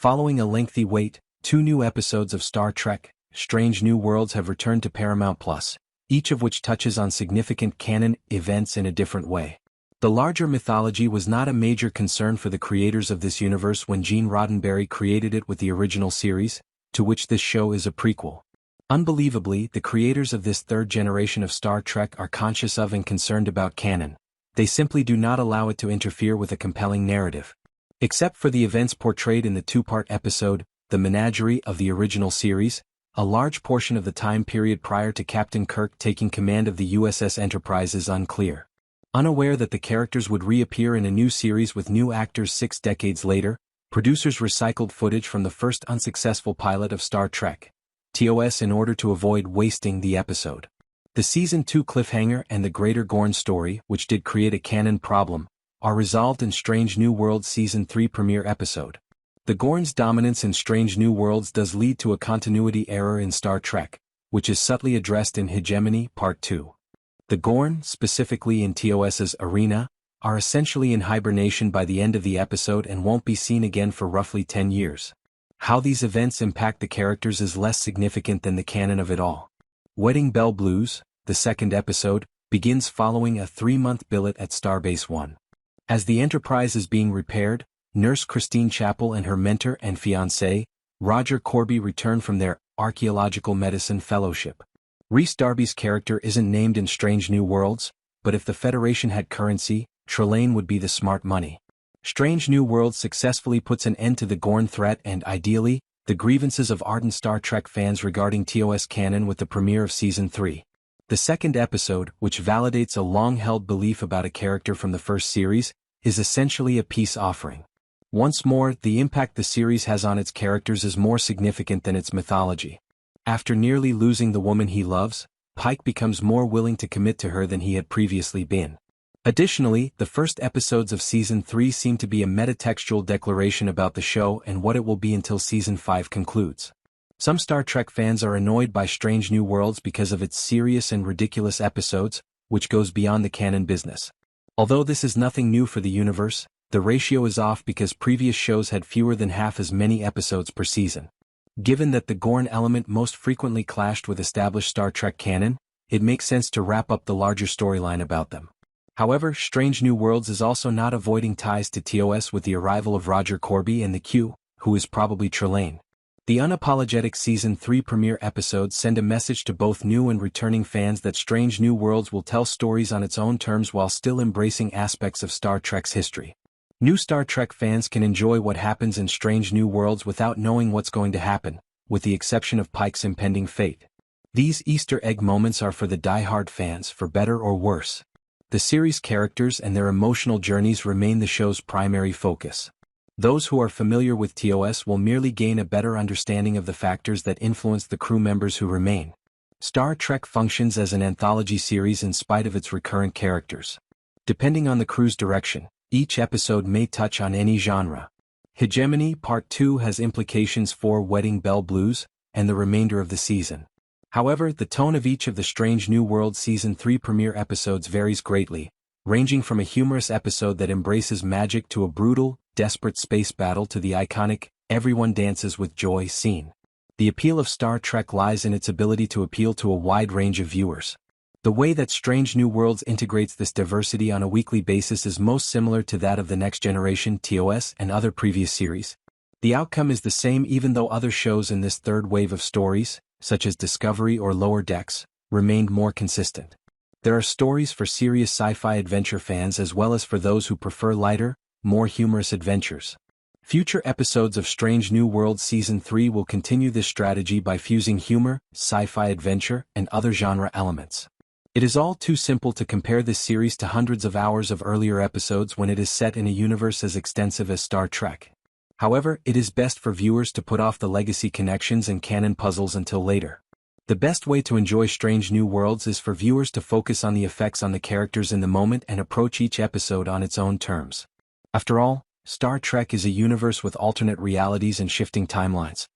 Following a lengthy wait, 2 new episodes of Star Trek: Strange New Worlds have returned to Paramount+, each of which touches on significant canon events in a different way. The larger mythology was not a major concern for the creators of this universe when Gene Roddenberry created it with the original series, to which this show is a prequel. Unbelievably, the creators of this third generation of Star Trek are conscious of and concerned about canon. They simply do not allow it to interfere with a compelling narrative. Except for the events portrayed in the 2-part episode, The Menagerie of the original series, a large portion of the time period prior to Captain Kirk taking command of the USS Enterprise is unclear. Unaware that the characters would reappear in a new series with new actors 6 decades later, producers recycled footage from the first unsuccessful pilot of Star Trek, TOS, in order to avoid wasting the episode. The Season 2 cliffhanger and the Greater Gorn story, which did create a canon problem, are resolved in Strange New Worlds Season 3 premiere episode. The Gorn's dominance in Strange New Worlds does lead to a continuity error in Star Trek, which is subtly addressed in Hegemony Part 2. The Gorn, specifically in TOS's arena, are essentially in hibernation by the end of the episode and won't be seen again for roughly 10 years. How these events impact the characters is less significant than the canon of it all. Wedding Bell Blues, the second episode, begins following a 3-month billet at Starbase 1. As the Enterprise is being repaired, Nurse Christine Chapel and her mentor and fiancé, Roger Corby, return from their archaeological medicine fellowship. Rhys Darby's character isn't named in Strange New Worlds, but if the Federation had currency, Trelane would be the smart money. Strange New Worlds successfully puts an end to the Gorn threat and, ideally, the grievances of ardent Star Trek fans regarding TOS canon with the premiere of Season 3. The second episode, which validates a long-held belief about a character from the first series, is essentially a peace offering. Once more, the impact the series has on its characters is more significant than its mythology. After nearly losing the woman he loves, Pike becomes more willing to commit to her than he had previously been. Additionally, the first episodes of Season 3 seem to be a metatextual declaration about the show and what it will be until Season 5 concludes. Some Star Trek fans are annoyed by Strange New Worlds because of its serious and ridiculous episodes, which goes beyond the canon business. Although this is nothing new for the universe, the ratio is off because previous shows had fewer than half as many episodes per season. Given that the Gorn element most frequently clashed with established Star Trek canon, it makes sense to wrap up the larger storyline about them. However, Strange New Worlds is also not avoiding ties to TOS with the arrival of Roger Corby and the Q, who is probably Trelane. The unapologetic Season 3 premiere episodes send a message to both new and returning fans that Strange New Worlds will tell stories on its own terms while still embracing aspects of Star Trek's history. New Star Trek fans can enjoy what happens in Strange New Worlds without knowing what's going to happen, with the exception of Pike's impending fate. These Easter egg moments are for the die-hard fans, for better or worse. The series' characters and their emotional journeys remain the show's primary focus. Those who are familiar with TOS will merely gain a better understanding of the factors that influence the crew members who remain. Star Trek functions as an anthology series in spite of its recurrent characters. Depending on the crew's direction, each episode may touch on any genre. Hegemony Part 2 has implications for Wedding Bell Blues and the remainder of the season. However, the tone of each of the Strange New Worlds Season 3 premiere episodes varies greatly, ranging from a humorous episode that embraces magic to a brutal, desperate space battle to the iconic "Everyone Dances with Joy" scene. The appeal of Star Trek lies in its ability to appeal to a wide range of viewers. The way that Strange New Worlds integrates this diversity on a weekly basis is most similar to that of the Next Generation, TOS, and other previous series. The outcome is the same even though other shows in this third wave of stories, such as Discovery or Lower Decks, remained more consistent. There are stories for serious sci-fi adventure fans as well as for those who prefer lighter, more humorous adventures. Future episodes of Strange New Worlds Season 3 will continue this strategy by fusing humor, sci-fi adventure, and other genre elements. It is all too simple to compare this series to hundreds of hours of earlier episodes when it is set in a universe as extensive as Star Trek. However, it is best for viewers to put off the legacy connections and canon puzzles until later. The best way to enjoy Strange New Worlds is for viewers to focus on the effects on the characters in the moment and approach each episode on its own terms. After all, Star Trek is a universe with alternate realities and shifting timelines.